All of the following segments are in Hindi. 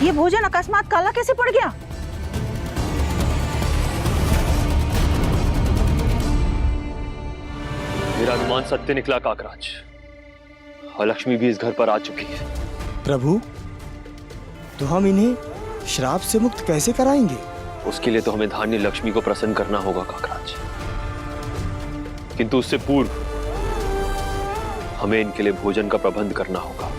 ये भोजन अकस्मात काला कैसे पड़ गया? मेरा अनुमान सत्य निकला काकराज, और लक्ष्मी भी इस घर पर आ चुकी है। प्रभु, तो हम इन्हें श्राप से मुक्त कैसे कराएंगे? उसके लिए तो हमें धान्य लक्ष्मी को प्रसन्न करना होगा काकराज, किंतु उससे पूर्व हमें इनके लिए भोजन का प्रबंध करना होगा।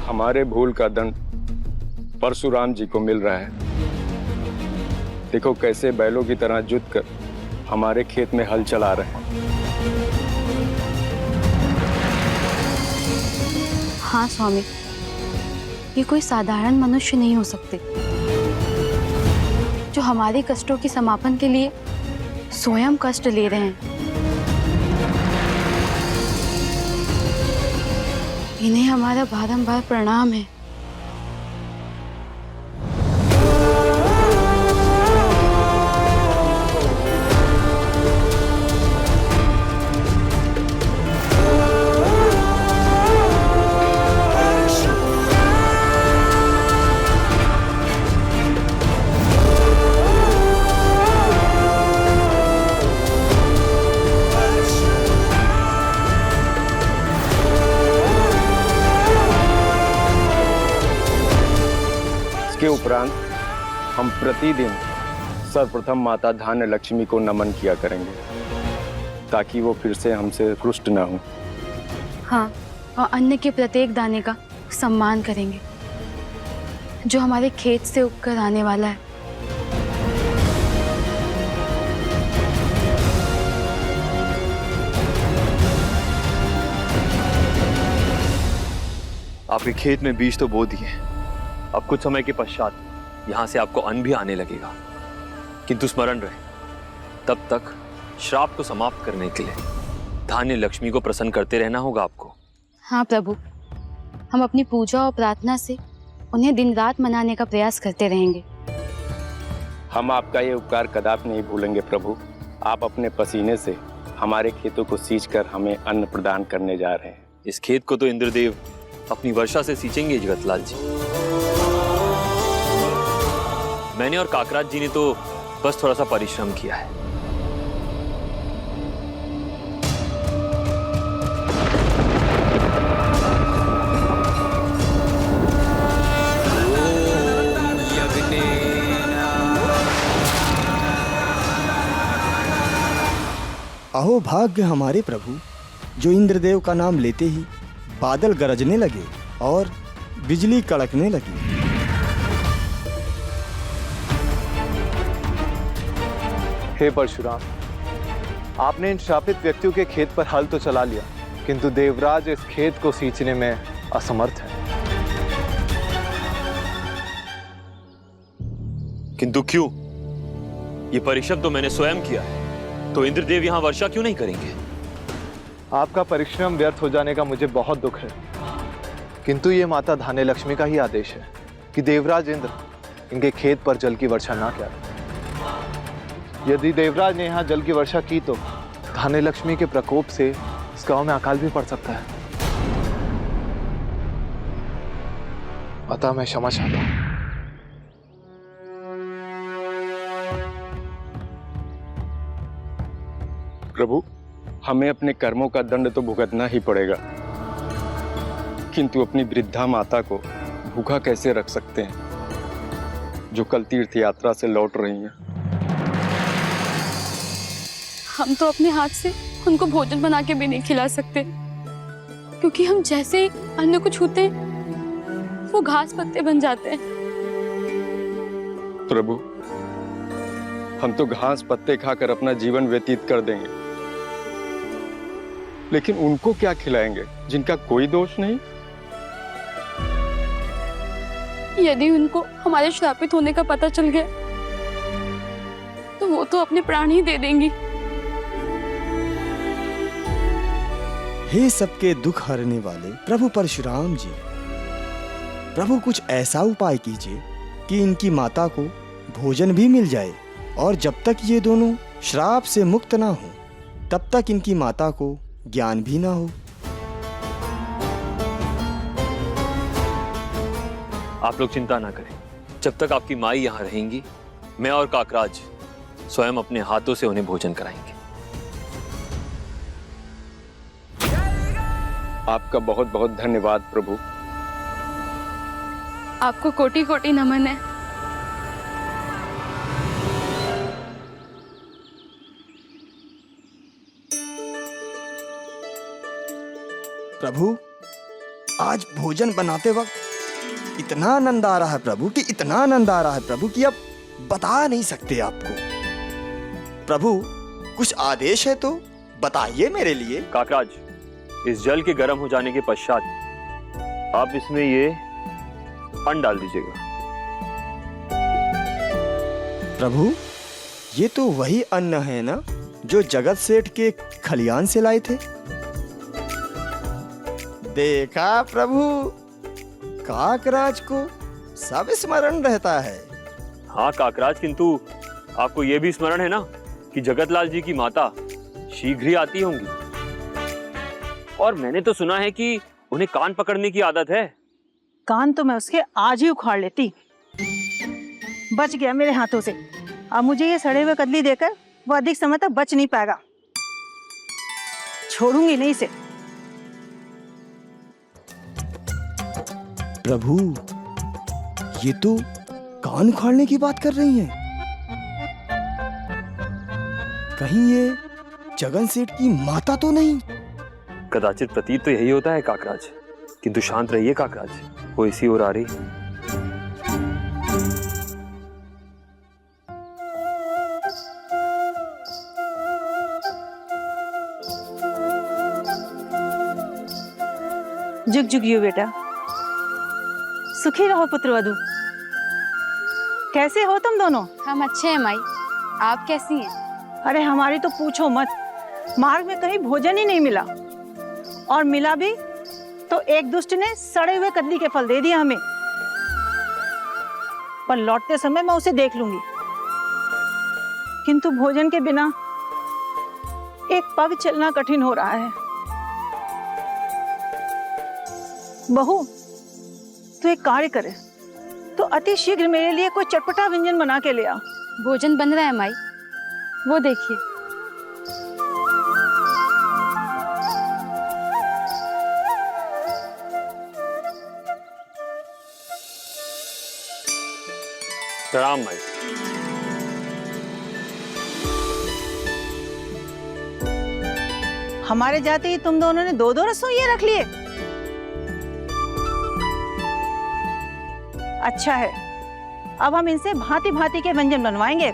हमारे भूल का दंड परशुराम जी को मिल रहा है। देखो कैसे बैलों की तरह जुट कर हमारे खेत में हल चला रहे हैं। हाँ स्वामी, ये कोई साधारण मनुष्य नहीं हो सकते जो हमारे कष्टों के समापन के लिए स्वयं कष्ट ले रहे हैं। इन्हें हमारा बारंबार प्रणाम है। इसके उपरांत हम प्रतिदिन सर्वप्रथम माता धान्य लक्ष्मी को नमन किया करेंगे ताकि वो फिर से हमसे रुष्ट न हो। हाँ, और अन्न के प्रत्येक दाने का सम्मान करेंगे जो हमारे खेत से उगकर आने वाला है। आपके खेत में बीज तो बो दिए, अब कुछ समय के पश्चात यहां से आपको अन्न भी आने लगेगा, किंतु स्मरण रहे तब तक श्राप को समाप्त करने के लिए धान्य लक्ष्मी को प्रसन्न करते रहना होगा आपको। हाँ प्रभु, हम अपनी पूजा और प्रार्थना से उन्हें दिन रात मनाने का प्रयास करते रहेंगे। हम आपका ये उपकार कदापि नहीं भूलेंगे प्रभु। आप अपने पसीने से हमारे खेतों को सींच कर हमें अन्न प्रदान करने जा रहे हैं। इस खेत को तो इंद्रदेव अपनी वर्षा से सींचेंगे जगतलाल जी। मैंने और काकराज जी ने तो बस थोड़ा सा परिश्रम किया है। अहो भाग्य हमारे प्रभु, जो इंद्रदेव का नाम लेते ही बादल गरजने लगे और बिजली कड़कने लगी। हे परशुराम, आपने इन श्रापित व्यक्तियों के खेत पर हल तो चला लिया, किंतु देवराज इस खेत को सींचने में असमर्थ है। किंतु क्यों? ये परिश्रम तो मैंने स्वयं किया है, तो इंद्रदेव यहां वर्षा क्यों नहीं करेंगे? आपका परिश्रम व्यर्थ हो जाने का मुझे बहुत दुख है, किंतु ये माता धान्य लक्ष्मी का ही आदेश है कि देवराज इंद्र इनके खेत पर जल की वर्षा ना करें। यदि देवराज ने यहाँ जल की वर्षा की तो धान्य लक्ष्मी के प्रकोप से इस गांव में अकाल भी पड़ सकता है। अतः मैं क्षमा चाहता हूं। प्रभु, हमें अपने कर्मों का दंड तो भुगतना ही पड़ेगा, किंतु अपनी वृद्धा माता को भूखा कैसे रख सकते हैं जो कल तीर्थ यात्रा से लौट रही हैं। हम तो अपने हाथ से उनको भोजन बना के भी नहीं खिला सकते, क्योंकि हम जैसे ही अन्न को छूते हैं वो घास पत्ते बन जाते हैं। प्रभु, हम तो घास पत्ते खाकर अपना जीवन व्यतीत कर देंगे, लेकिन उनको क्या खिलाएंगे जिनका कोई दोष नहीं? यदि उनको हमारे श्रापित होने का पता चल गया तो वो तो अपने प्राण ही दे देंगी। हे सबके दुख हरने वाले प्रभु परशुराम जी, प्रभु कुछ ऐसा उपाय कीजिए कि इनकी माता को भोजन भी मिल जाए, और जब तक ये दोनों श्राप से मुक्त ना हो तब तक इनकी माता को ज्ञान भी ना हो। आप लोग चिंता ना करें, जब तक आपकी माई यहाँ रहेंगी मैं और काकराज स्वयं अपने हाथों से उन्हें भोजन कराएंगे। आपका बहुत बहुत धन्यवाद प्रभु। आपको कोटि कोटि नमन है। प्रभु, आज भोजन बनाते वक्त इतना आनंद आ रहा है प्रभु, कि इतना आनंद आ रहा है प्रभु कि अब बता नहीं सकते आपको। प्रभु, कुछ आदेश है तो बताइए मेरे लिए। काकराज, इस जल के गर्म हो जाने के पश्चात आप इसमें ये अन्न डाल दीजिएगा। प्रभु, ये तो वही अन्न है ना जो जगत सेठ के खलियान से लाए थे? देखा प्रभु, काकराज को सब स्मरण रहता है। हाँ काकराज, किंतु आपको यह भी स्मरण है ना कि जगतलाल जी की माता शीघ्र ही आती होंगी, और मैंने तो सुना है कि उन्हें कान पकड़ने की आदत है। कान तो मैं उसके आज ही उखाड़ लेती, बच गया मेरे हाथों से। अब मुझे ये सड़े हुए कदली देकर वो अधिक समय तक बच नहीं पाएगा। छोड़ूंगी नहीं इसे। प्रभु, ये तो कान उखाड़ने की बात कर रही हैं। कहीं ये जगन सेठ की माता तो नहीं? कदाचित प्रतीत तो यही होता है काकराज, किंतु शांत रहिए काकराज, वो इसी ओर आ रही। जुग जुग यू बेटा, सुखी रहो पुत्रवधू। कैसे हो तुम दोनों? हम अच्छे हैं माई, आप कैसी हैं? अरे हमारी तो पूछो मत, मार्ग में कहीं भोजन ही नहीं मिला, और मिला भी तो एक दुष्ट ने सड़े हुए कदली के फल दे दिया हमें। पर लौटते समय मैं उसे देख लूंगी, किंतु भोजन के बिना एक पग चलना कठिन हो रहा है। बहू, तू एक कार्य करे तो अति शीघ्र मेरे लिए कोई चटपटा व्यंजन बना के ले आ। भोजन बन रहा है माई, वो देखिए। प्रणाम माई। हमारे जाते ही तुम दोनों ने दो दो रसोइये रख लिए। अच्छा है, अब हम इनसे भांति भांति के व्यंजन बनवाएंगे।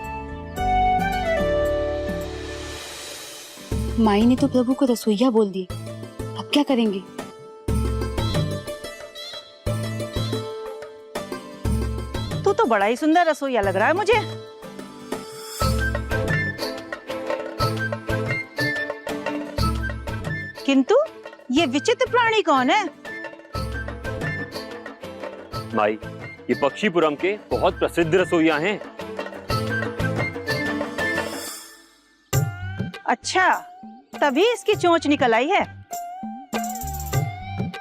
माई ने तो प्रभु को रसोइया बोल दी, अब क्या करेंगे? तू तो बड़ा ही सुंदर रसोइया लग रहा है मुझे। किंतु ये विचित्र प्राणी कौन है? माई, ये पक्षीपुरम के बहुत प्रसिद्ध रसोइया हैं। अच्छा, तभी इसकी चोंच निकल आई है।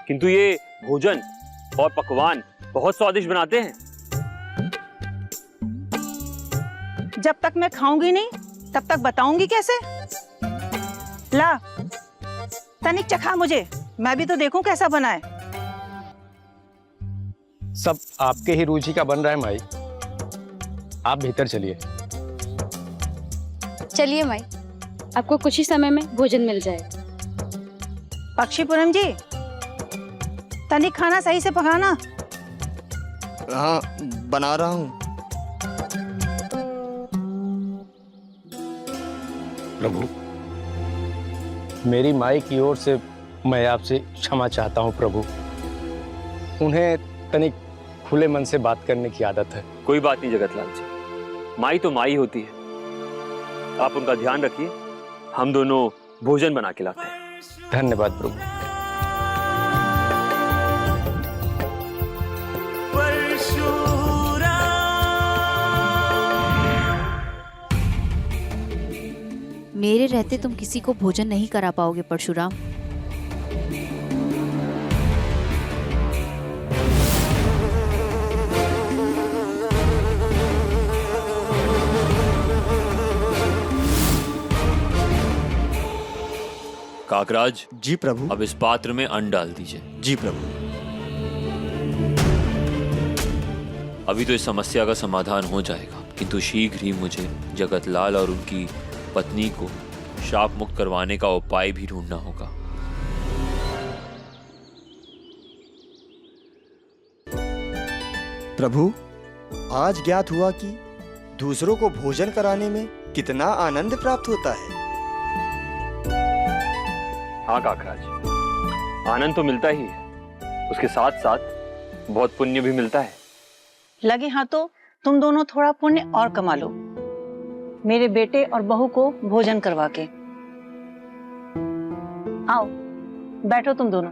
किंतु ये भोजन और पकवान बहुत स्वादिष्ट बनाते हैं। जब तक मैं खाऊंगी नहीं तब तक बताऊंगी कैसे? ला, तनिक चखा मुझे, मैं भी तो देखूं कैसा बना है। सब आपके ही रुचि का बन रहा है माई, आप भीतर चलिए। चलिए माई, आपको कुछ ही समय में भोजन मिल जाएगा। पक्षीपुरम जी, तनिक खाना सही से पकाना। हाँ, बना रहा हूँ। प्रभु, मेरी माई की ओर से मैं आपसे क्षमा चाहता हूँ प्रभु। उन्हें तनिक खुले मन से बात करने की आदत है। कोई बात नहीं जगतलाल जी, माई तो माई होती है। आप उनका ध्यान रखिए, हम दोनों भोजन बना के लाते हैं। धन्यवाद प्रभु। मेरे रहते तुम किसी को भोजन नहीं करा पाओगे परशुराम। काकराज, जी प्रभु। अब इस पात्र में अन्न डाल दीजिए। जी प्रभु। अभी तो इस समस्या का समाधान हो जाएगा, किंतु शीघ्र ही मुझे जगतलाल और उनकी पत्नी को शाप मुक्त करवाने का उपाय भी ढूंढना होगा। प्रभु, आज ज्ञात हुआ कि दूसरों को भोजन कराने में कितना आनंद प्राप्त होता है। हाँ काकराज, आनंद तो मिलता ही है, उसके साथ साथ बहुत पुण्य भी मिलता है। लगे हाथों तुम दोनों थोड़ा पुण्य और कमा लो, मेरे बेटे और बहू को भोजन करवा के। आओ बैठो तुम दोनों।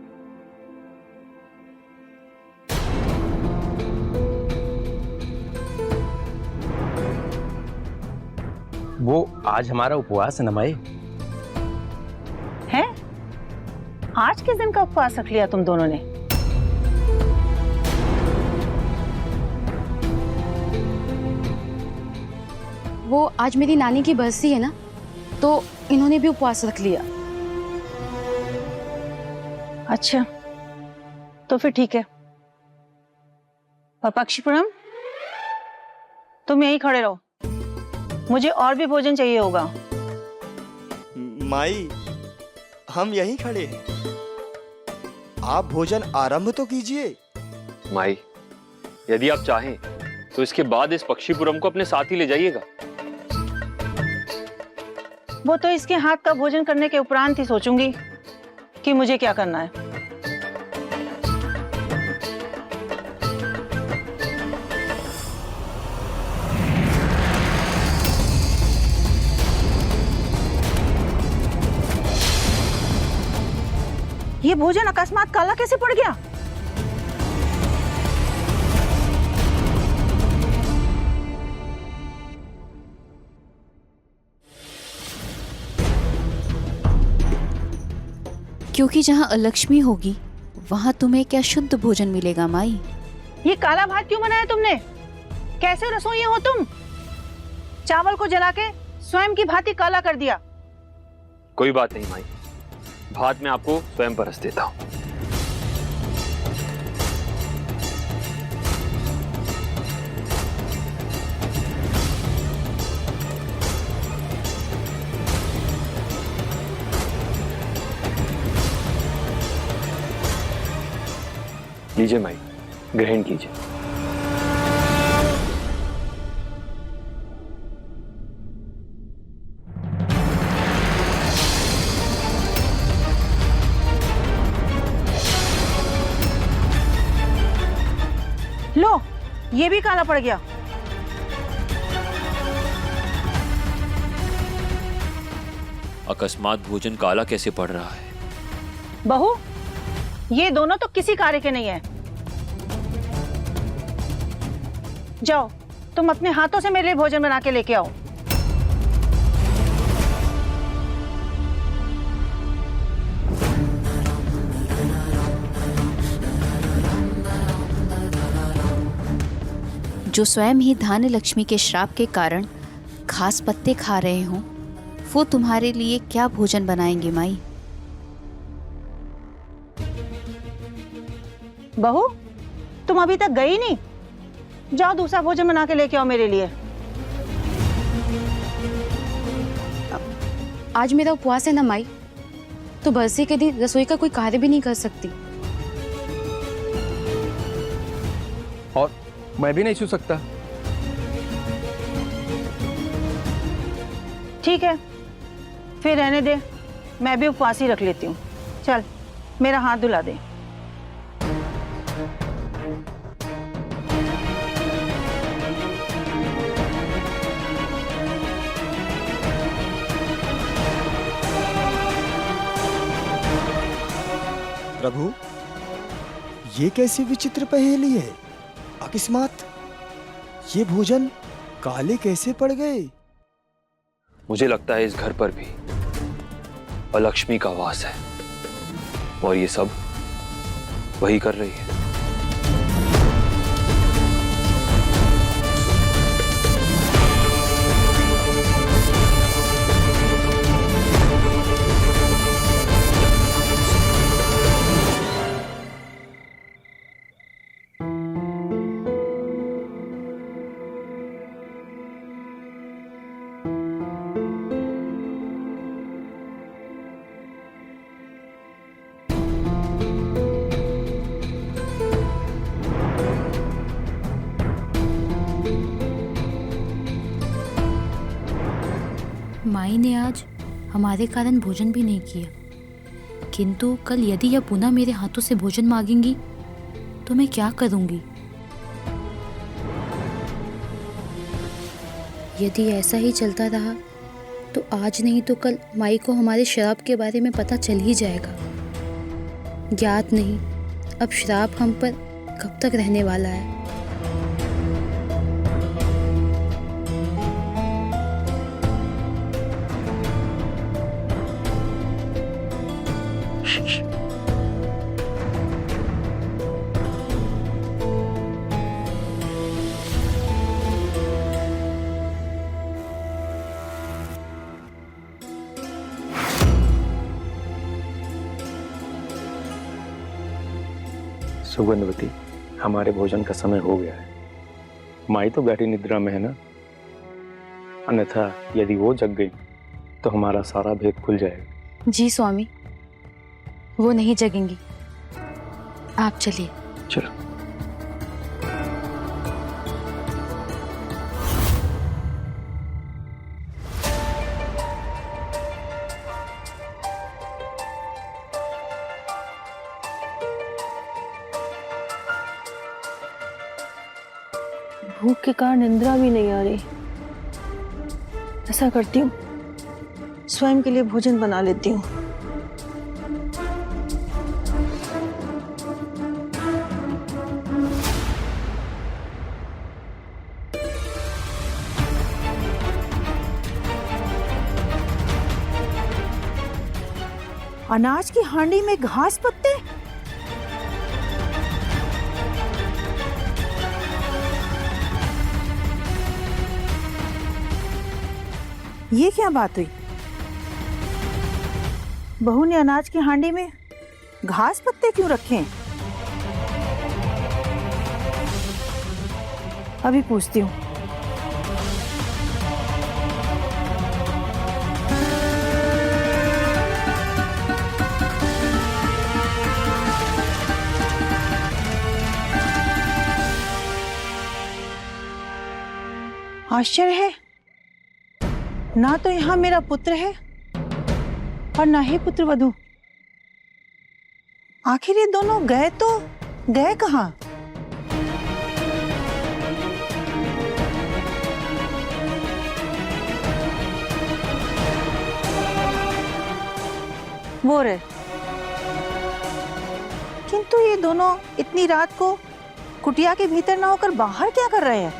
वो आज हमारा उपवास है न माई। है? आज किस दिन का उपवास रख लिया तुम दोनों ने? वो आज मेरी नानी की बरसी है ना, तो इन्होंने भी उपवास रख लिया। अच्छा, तो फिर ठीक है। और पक्षीपुरम, तुम यहीं खड़े रहो, मुझे और भी भोजन चाहिए होगा। माई, हम यहीं खड़े हैं, आप भोजन आरंभ तो कीजिए। माई, यदि आप चाहें तो इसके बाद इस पक्षीपुरम को अपने साथ ही ले जाइएगा। वो तो इसके हाथ का भोजन करने के उपरांत ही सोचूंगी कि मुझे क्या करना है। ये भोजन अकस्मात काला कैसे पड़ गया? क्योंकि जहाँ अलक्ष्मी होगी वहाँ तुम्हें क्या शुद्ध भोजन मिलेगा माई। ये काला भात क्यों बनाया तुमने? कैसे रसोई हो तुम? चावल को जला के स्वयं की भांति काला कर दिया। कोई बात नहीं माई, भात मैं आपको स्वयं परस देता हूं। लीजिए माई, ग्रहण कीजिए। लो, ये भी काला पड़ गया। अकस्मात भोजन काला कैसे पड़ रहा है? बहू, ये दोनों तो किसी कार्य के नहीं है। जाओ, तुम अपने हाथों से मेरे लिए भोजन बना के लेके आओ। जो स्वयं ही धान्य लक्ष्मी के श्राप के कारण घास पत्ते खा रहे हों, वो तुम्हारे लिए क्या भोजन बनाएंगे माई। बहू, तुम अभी तक गई नहीं? जाओ दूसरा भोजन बना के लेके आओ मेरे लिए। आज मेरा उपवास है ना माई, तो बरसी के दिन रसोई का कोई कार्य भी नहीं कर सकती। और मैं भी नहीं छू सकता। ठीक है, फिर रहने दे, मैं भी उपवास ही रख लेती हूँ। चल मेरा हाथ धुला दे। प्रभु, ये कैसी विचित्र पहेली है? अकस्मात ये भोजन काले कैसे पड़ गए? मुझे लगता है इस घर पर भी अलक्ष्मी का वास है और ये सब वही कर रही है। माई ने आज हमारे कारण भोजन भी नहीं किया, किंतु कल यदि यह पुनः मेरे हाथों से भोजन मांगेंगी तो मैं क्या करूंगी? यदि ऐसा ही चलता रहा तो आज नहीं तो कल माई को हमारे श्राप के बारे में पता चल ही जाएगा। ज्ञात नहीं अब श्राप हम पर कब तक रहने वाला है। सुगंधवती, हमारे भोजन का समय हो गया है। माई तो गहरी निद्रा में है ना, अन्यथा यदि वो जग गई तो हमारा सारा भेद खुल जाएगा। जी स्वामी, वो नहीं जगेंगी, आप चलिए। चलो। भूख के कारण निंद्रा भी नहीं आ रही। ऐसा करती हूँ, स्वयं के लिए भोजन बना लेती हूँ। अनाज की हांडी में घास पत्ते? ये क्या बात हुई? बहू ने अनाज की हांडी में घास पत्ते क्यों रखे हैं? अभी पूछती हूँ। आश्चर्य है, ना तो यहाँ मेरा पुत्र है और ना ही पुत्र वधू। आखिर ये दोनों गए कहाँ? वो रहे, किंतु ये दोनों इतनी रात को कुटिया के भीतर ना होकर बाहर क्या कर रहे हैं?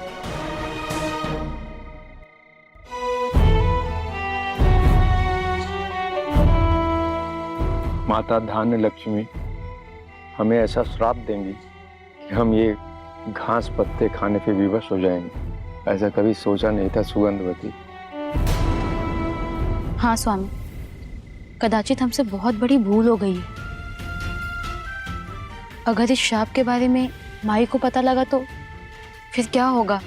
माता धान्य लक्ष्मी हमें ऐसा श्राप देंगी कि हम ये घास पत्ते खाने पे विवश हो जाएंगे। ऐसा कभी सोचा नहीं था सुगंधवती। हाँ स्वामी, कदाचित हमसे बहुत बड़ी भूल हो गई है। अगर इस श्राप के बारे में माई को पता लगा तो फिर क्या होगा?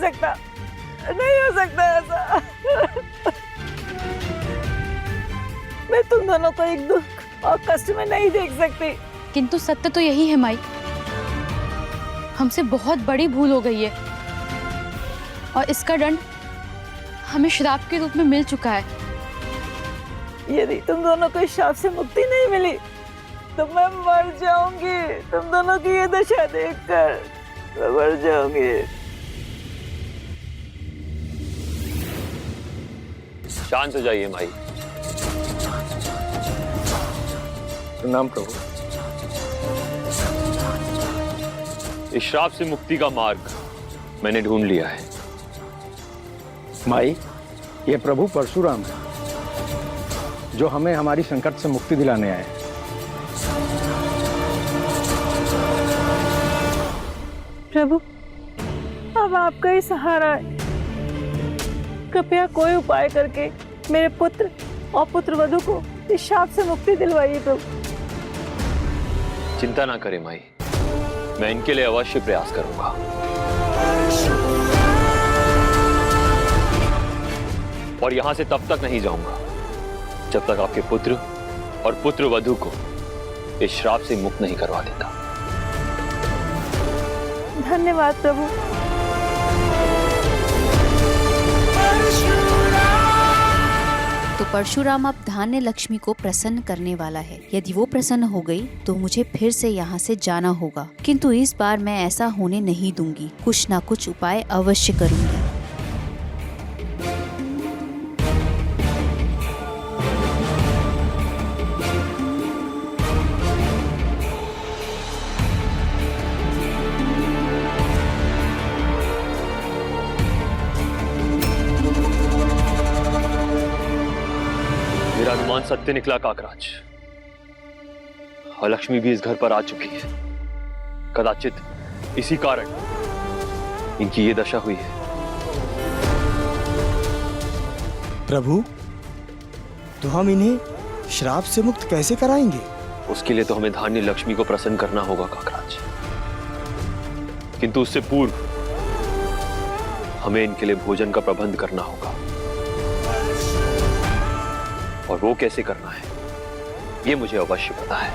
सकता, नहीं हो सकता ऐसा। मैं तुम दोनों को एक दुख और कष्ट में नहीं देख सकती। किंतु सत्य तो यही है माई, हमसे बहुत बड़ी भूल हो गई है और इसका दंड हमें श्राप के रूप में मिल चुका है। यदि तुम दोनों को इस शाप से मुक्ति नहीं मिली तो मैं मर जाऊंगी। तुम दोनों की ये दशा देखकर मैं मर जाऊंगी। शांत हो जाइए माई। प्रणाम प्रभु। इस श्राप से मुक्ति का मार्ग मैंने ढूंढ लिया है। माई, ये प्रभु परशुराम है जो हमें हमारी संकट से मुक्ति दिलाने आए। प्रभु, अब आपका ही सहारा है। कृपया कोई उपाय करके मेरे पुत्र और पुत्रवधू को इस शाप से मुक्ति दिलवाइए प्रभु। चिंता ना करें माई, मैं इनके लिए अवश्य प्रयास करूंगा। और यहां से तब तक नहीं जाऊंगा जब तक आपके पुत्र और पुत्रवधू को इस श्राप से मुक्त नहीं करवा देता। धन्यवाद प्रभु। तो परशुराम अब धान्य लक्ष्मी को प्रसन्न करने वाला है। यदि वो प्रसन्न हो गई तो मुझे फिर से यहाँ से जाना होगा, किंतु इस बार मैं ऐसा होने नहीं दूंगी। कुछ ना कुछ उपाय अवश्य करूंगी। मेरा अनुमान सत्य निकला काकराज। और लक्ष्मी भी इस घर पर आ चुकी है। कदाचित इसी कारण इनकी ये दशा हुई है। प्रभु, तो हम इन्हें श्राप से मुक्त कैसे कराएंगे? उसके लिए तो हमें धान्य लक्ष्मी को प्रसन्न करना होगा काकराज, किंतु उससे पूर्व हमें इनके लिए भोजन का प्रबंध करना होगा। और वो कैसे करना है ये मुझे अवश्य पता है।